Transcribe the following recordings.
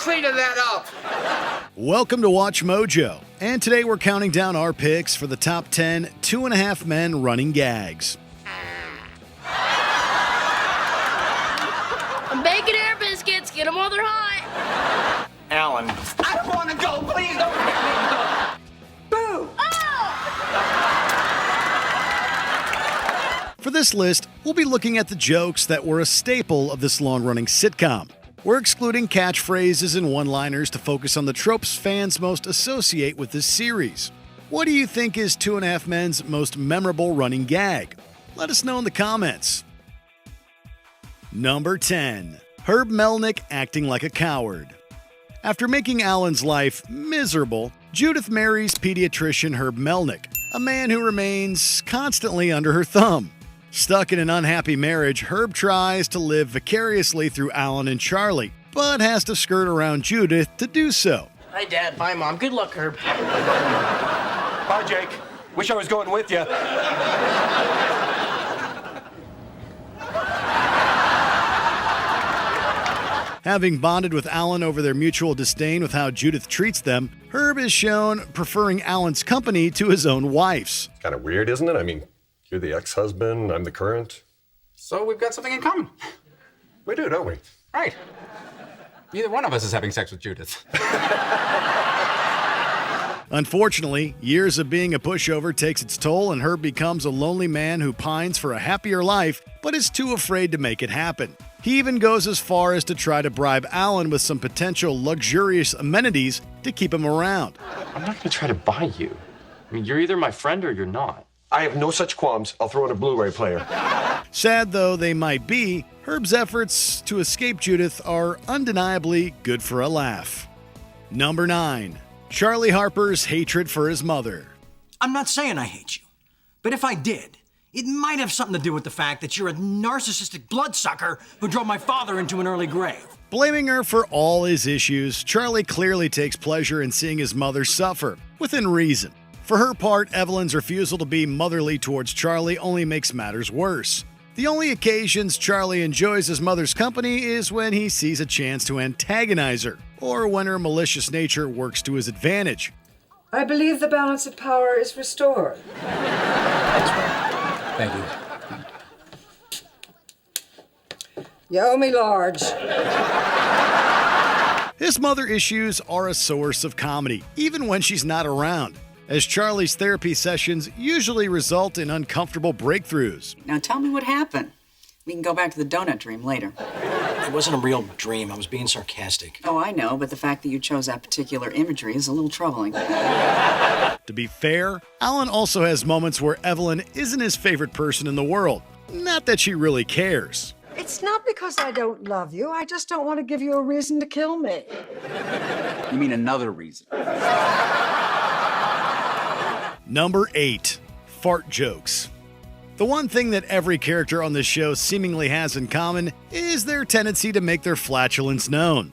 cleaning that up. Welcome to Watch Mojo, and today we're counting down our picks for the top 10 2.5 Men running gags. I'm baking air biscuits. Get them while they're hot. Alan. I don't want to go. Please don't make me go. Boo! For this list, we'll be looking at the jokes that were a staple of this long-running sitcom. We're excluding catchphrases and one-liners to focus on the tropes fans most associate with this series. What do you think is 2.5 Men's most memorable running gag? Let us know in the comments. Number 10. Herb Melnick acting like a coward. After making Alan's life miserable, Judith marries pediatrician Herb Melnick, a man who remains constantly under her thumb. Stuck in an unhappy marriage, Herb tries to live vicariously through Alan and Charlie, but has to skirt around Judith to do so. Hi, Dad. Bye, Mom. Good luck, Herb. Bye, Jake. Wish I was going with you. Having bonded with Alan over their mutual disdain with how Judith treats them, Herb is shown preferring Alan's company to his own wife's. Kind of weird, isn't it? I mean, you're the ex-husband, I'm the current. So we've got something in common. We do, don't we? Right. Neither one of us is having sex with Judith. Unfortunately, years of being a pushover takes its toll, and Herb becomes a lonely man who pines for a happier life, but is too afraid to make it happen. He even goes as far as to try to bribe Alan with some potential luxurious amenities to keep him around. I'm not going to try to buy you. I mean, you're either my friend or you're not. I have no such qualms. I'll throw in a Blu-ray player. Sad though they might be, Herb's efforts to escape Judith are undeniably good for a laugh. Number 9. Charlie Harper's hatred for his mother. I'm not saying I hate you, but if I did, it might have something to do with the fact that you're a narcissistic bloodsucker who drove my father into an early grave. Blaming her for all his issues, Charlie clearly takes pleasure in seeing his mother suffer, within reason. For her part, Evelyn's refusal to be motherly towards Charlie only makes matters worse. The only occasions Charlie enjoys his mother's company is when he sees a chance to antagonize her, or when her malicious nature works to his advantage. I believe the balance of power is restored. Thank you. You owe me large. His mother issues are a source of comedy, even when she's not around, as Charlie's therapy sessions usually result in uncomfortable breakthroughs. Now tell me what happened. We can go back to the donut dream later. It wasn't a real dream. I was being sarcastic. Oh, I know, but the fact that you chose that particular imagery is a little troubling. To be fair, Alan also has moments where Evelyn isn't his favorite person in the world. Not that she really cares. It's not because I don't love you. I just don't want to give you a reason to kill me. You mean another reason? Number 8. Fart jokes. The one thing that every character on this show seemingly has in common is their tendency to make their flatulence known.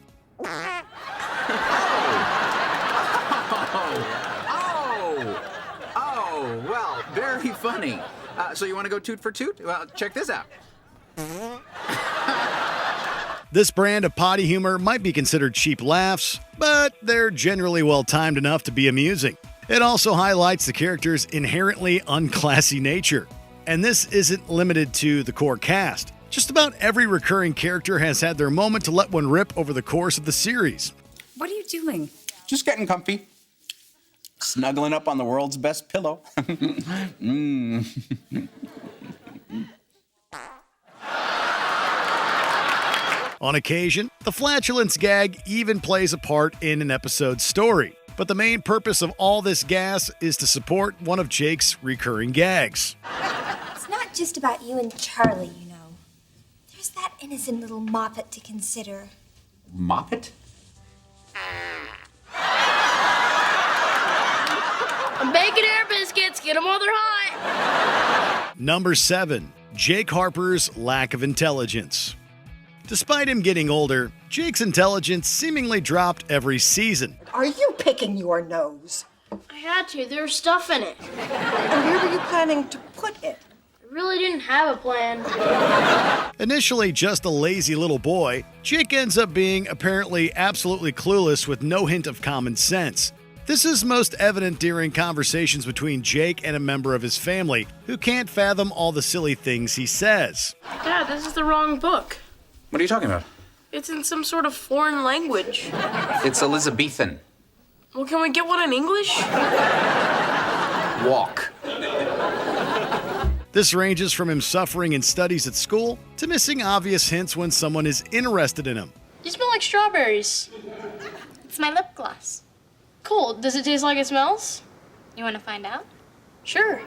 Oh, well, very funny. So you want to go toot for toot? Well, check this out. This brand of potty humor might be considered cheap laughs, but they're generally well-timed enough to be amusing. It also highlights the character's inherently unclassy nature. And this isn't limited to the core cast. Just about every recurring character has had their moment to let one rip over the course of the series. What are you doing? Just getting comfy. Snuggling up on the world's best pillow. On occasion, the flatulence gag even plays a part in an episode's story. But the main purpose of all this gas is to support one of Jake's recurring gags. It's not just about you and Charlie, you know. There's that innocent little Moppet to consider. Moppet? I'm baking air biscuits. Get them while they're hot. Number 7. Jake Harper's lack of intelligence. Despite him getting older, Jake's intelligence seemingly dropped every season. Are you picking your nose? I had to. There was stuff in it. And where were you planning to put it? I really didn't have a plan. Initially just a lazy little boy, Jake ends up being apparently absolutely clueless with no hint of common sense. This is most evident during conversations between Jake and a member of his family who can't fathom all the silly things he says. Dad, this is the wrong book. What are you talking about? It's in some sort of foreign language. It's Elizabethan. Well, can we get one in English? Walk. This ranges from him suffering in studies at school to missing obvious hints when someone is interested in him. You smell like strawberries. It's my lip gloss. Cool. Does it taste like it smells? You want to find out? Sure.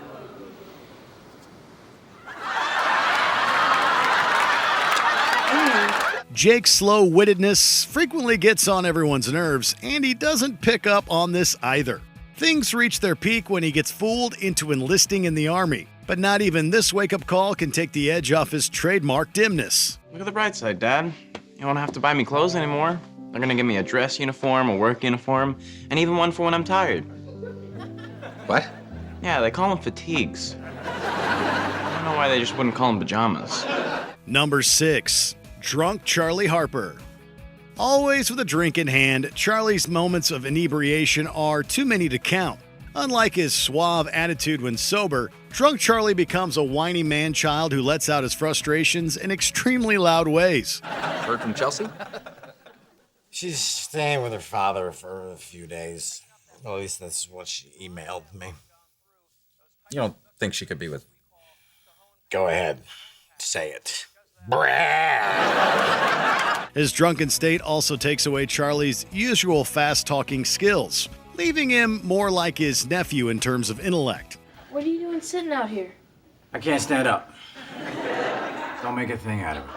Jake's slow-wittedness frequently gets on everyone's nerves, and he doesn't pick up on this either. Things reach their peak when he gets fooled into enlisting in the Army, but not even this wake-up call can take the edge off his trademark dimness. Look at the bright side, Dad. You won't have to buy me clothes anymore. They're gonna give me a dress uniform, a work uniform, and even one for when I'm tired. What? Yeah, they call them fatigues. I don't know why they just wouldn't call them pajamas. Number 6. Drunk Charlie Harper. Always with a drink in hand, Charlie's moments of inebriation are too many to count. Unlike his suave attitude when sober, drunk Charlie becomes a whiny man-child who lets out his frustrations in extremely loud ways. Heard from Chelsea? She's staying with her father for a few days. Well, at least that's what she emailed me. You don't think she could be with... Go ahead. Say it. His drunken state also takes away Charlie's usual fast-talking skills, leaving him more like his nephew in terms of intellect. What are you doing sitting out here? I can't stand up. Don't make a thing out of it.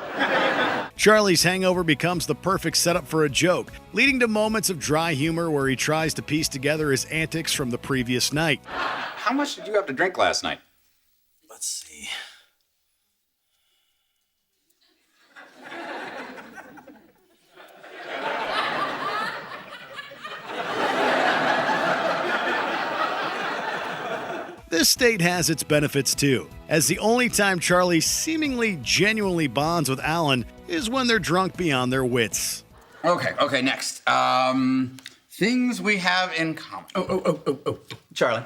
Charlie's hangover becomes the perfect setup for a joke, leading to moments of dry humor where he tries to piece together his antics from the previous night. How much did you have to drink last night? Let's see. This state has its benefits too, as the only time Charlie seemingly genuinely bonds with Alan is when they're drunk beyond their wits. Okay, next. Things we have in common. Oh. Charlie.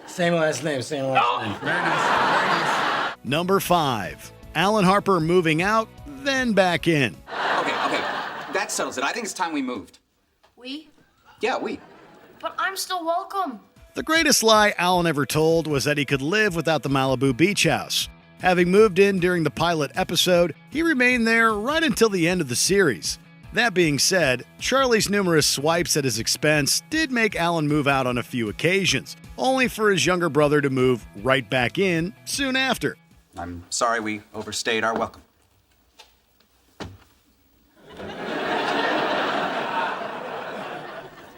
Same last name, same last name. Very nice. Number 5. Alan Harper moving out, then back in. Okay. That settles it. I think it's time we moved. We? Yeah, we. But I'm still welcome. The greatest lie Alan ever told was that he could live without the Malibu beach house. Having moved in during the pilot episode, he remained there right until the end of the series. That being said, Charlie's numerous swipes at his expense did make Alan move out on a few occasions, only for his younger brother to move right back in soon after. I'm sorry we overstayed our welcome.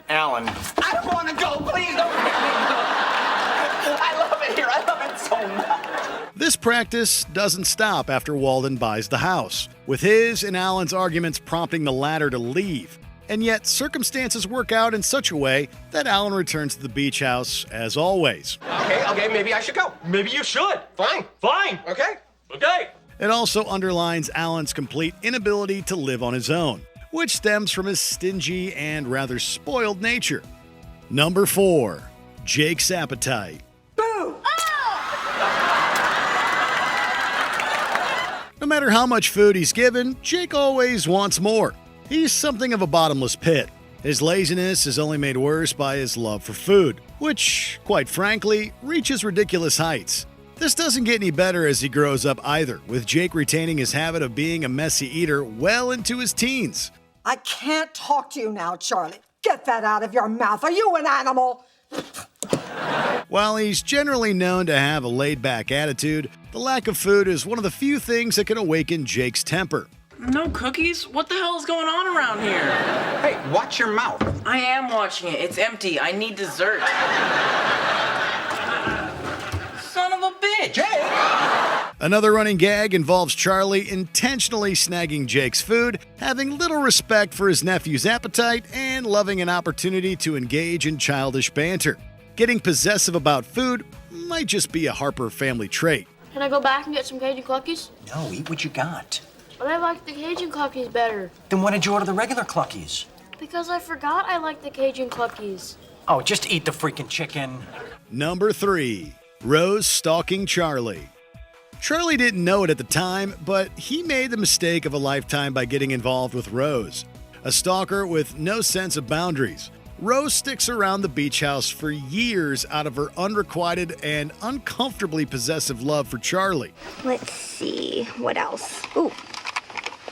Alan. I don't want to go. Please don't make me go. I love it here. I love it so much. This practice doesn't stop after Walden buys the house, with his and Alan's arguments prompting the latter to leave. And yet, circumstances work out in such a way that Alan returns to the beach house as always. Okay, maybe I should go. Maybe you should. Fine. Okay. It also underlines Alan's complete inability to live on his own, which stems from his stingy and rather spoiled nature. Number 4. Jake's appetite. No matter how much food he's given, Jake always wants more. He's something of a bottomless pit. His laziness is only made worse by his love for food, which, quite frankly, reaches ridiculous heights. This doesn't get any better as he grows up either, with Jake retaining his habit of being a messy eater well into his teens. I can't talk to you now, Charlie. Get that out of your mouth. Are you an animal? While he's generally known to have a laid-back attitude, the lack of food is one of the few things that can awaken Jake's temper. No cookies? What the hell is going on around here? Hey, watch your mouth. I am watching it. It's empty. I need dessert. Son of a bitch. Jake! Another running gag involves Charlie intentionally snagging Jake's food, having little respect for his nephew's appetite, and loving an opportunity to engage in childish banter. Getting possessive about food might just be a Harper family trait. Can I go back and get some Cajun Cluckies? No, eat what you got. But I like the Cajun Cluckies better. Then why did you order the regular Cluckies? Because I forgot I like the Cajun Cluckies. Oh, just eat the freaking chicken. Number 3. Rose stalking Charlie. Charlie didn't know it at the time, but he made the mistake of a lifetime by getting involved with Rose. A stalker with no sense of boundaries. Rose sticks around the beach house for years out of her unrequited and uncomfortably possessive love for Charlie. Let's see, what else? Ooh,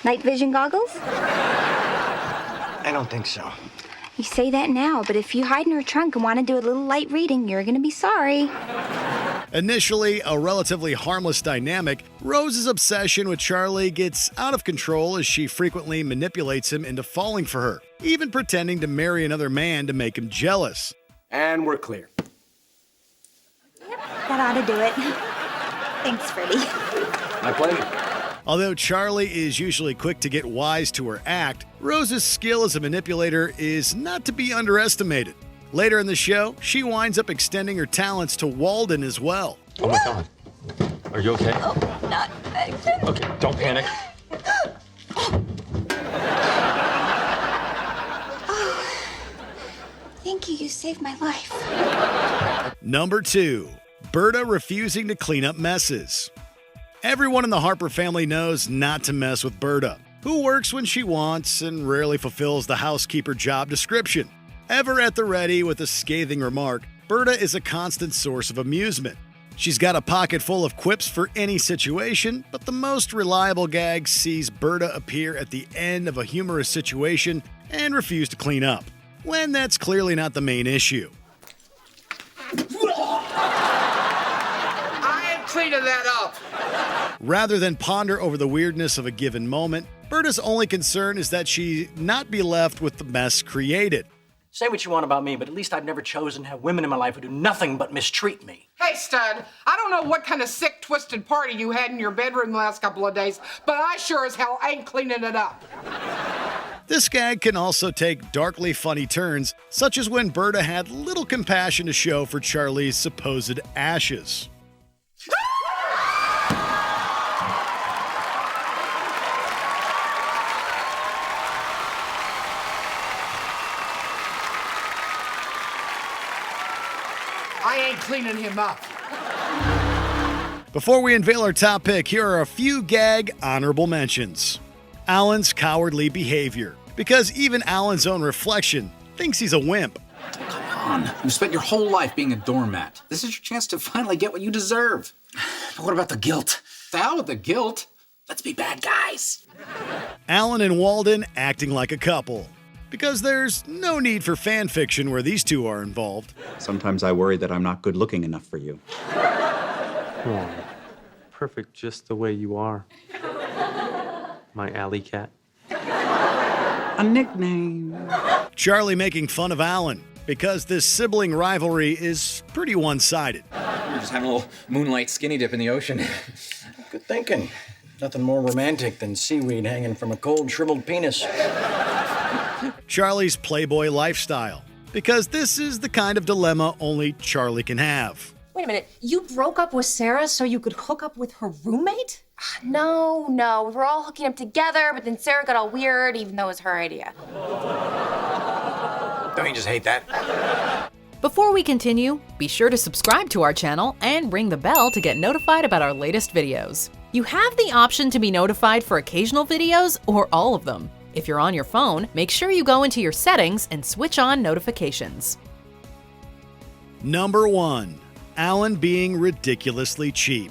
night vision goggles? I don't think so. You say that now, but if you hide in her trunk and want to do a little light reading, you're gonna be sorry. Initially a relatively harmless dynamic, Rose's obsession with Charlie gets out of control as she frequently manipulates him into falling for her, even pretending to marry another man to make him jealous. And we're clear. That ought to do it. Thanks, Freddie. My pleasure. Although Charlie is usually quick to get wise to her act, Rose's skill as a manipulator is not to be underestimated. Later in the show, she winds up extending her talents to Walden as well. Oh my God. Are you okay? Oh, not affected. Okay, don't panic. Thank you, you saved my life. Number 2. Berta refusing to clean up messes. Everyone in the Harper family knows not to mess with Berta, who works when she wants and rarely fulfills the housekeeper job description. Ever at the ready with a scathing remark, Berta is a constant source of amusement. She's got a pocket full of quips for any situation, but the most reliable gag sees Berta appear at the end of a humorous situation and refuse to clean up, when that's clearly not the main issue. I ain't cleaning that up. Rather than ponder over the weirdness of a given moment, Berta's only concern is that she not be left with the mess created. Say what you want about me, but at least I've never chosen to have women in my life who do nothing but mistreat me. Hey, stud, I don't know what kind of sick, twisted party you had in your bedroom the last couple of days, but I sure as hell ain't cleaning it up. This gag can also take darkly funny turns, such as when Berta had little compassion to show for Charlie's supposed ashes. I ain't cleaning him up. Before we unveil our top pick, here are a few gag honorable mentions. Alan's cowardly behavior, because even Alan's own reflection thinks he's a wimp. Come on, you spent your whole life being a doormat. This is your chance to finally get what you deserve. But what about the guilt? The hell with the guilt. Let's be bad guys. Alan and Walden acting like a couple, because there's no need for fan fiction where these two are involved. Sometimes I worry that I'm not good looking enough for you. Oh, perfect just the way you are. My alley cat. A nickname. Charlie making fun of Alan, because this sibling rivalry is pretty one-sided. We're just having a little moonlight skinny dip in the ocean. Good thinking. Nothing more romantic than seaweed hanging from a cold, shriveled penis. Charlie's playboy lifestyle, because this is the kind of dilemma only Charlie can have. Wait a minute, you broke up with Sarah so you could hook up with her roommate? No, we were all hooking up together, but then Sarah got all weird, even though it was her idea. Don't you just hate that? Before we continue, be sure to subscribe to our channel and ring the bell to get notified about our latest videos. You have the option to be notified for occasional videos or all of them. If you're on your phone, make sure you go into your settings and switch on notifications. Number 1. Alan being ridiculously cheap.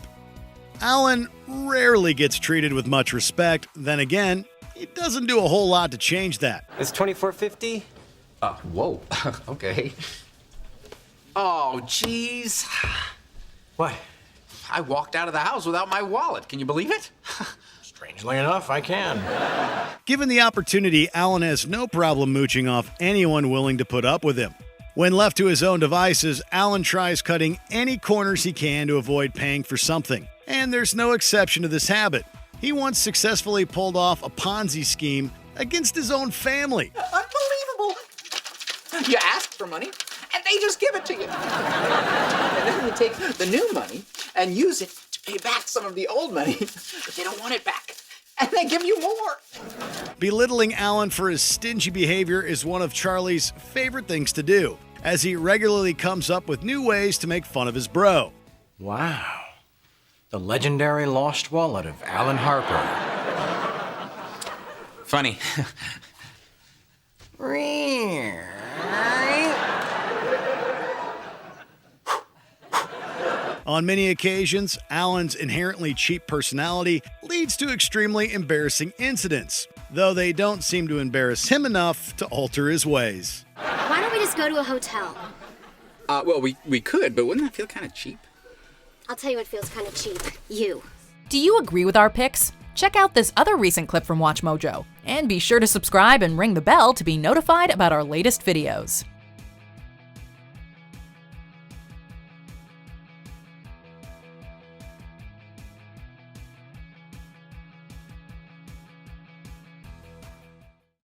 Alan rarely gets treated with much respect. Then again, he doesn't do a whole lot to change that. It's $24.50? Whoa, okay. Oh, jeez. What? I walked out of the house without my wallet. Can you believe it? Strangely enough, I can. Given the opportunity, Alan has no problem mooching off anyone willing to put up with him. When left to his own devices, Alan tries cutting any corners he can to avoid paying for something. And there's no exception to this habit. He once successfully pulled off a Ponzi scheme against his own family. Unbelievable. You asked for money, and they just give it to you. And then you take the new money and use it to pay back some of the old money, but they don't want it back. And they give you more. Belittling Alan for his stingy behavior is one of Charlie's favorite things to do, as he regularly comes up with new ways to make fun of his bro. Wow. The legendary lost wallet of Alan Harper. Funny. On many occasions, Alan's inherently cheap personality leads to extremely embarrassing incidents, though they don't seem to embarrass him enough to alter his ways. Why don't we just go to a hotel? Well, we could, but wouldn't that feel kind of cheap? I'll tell you what feels kind of cheap. You. Do you agree with our picks? Check out this other recent clip from WatchMojo, and be sure to subscribe and ring the bell to be notified about our latest videos.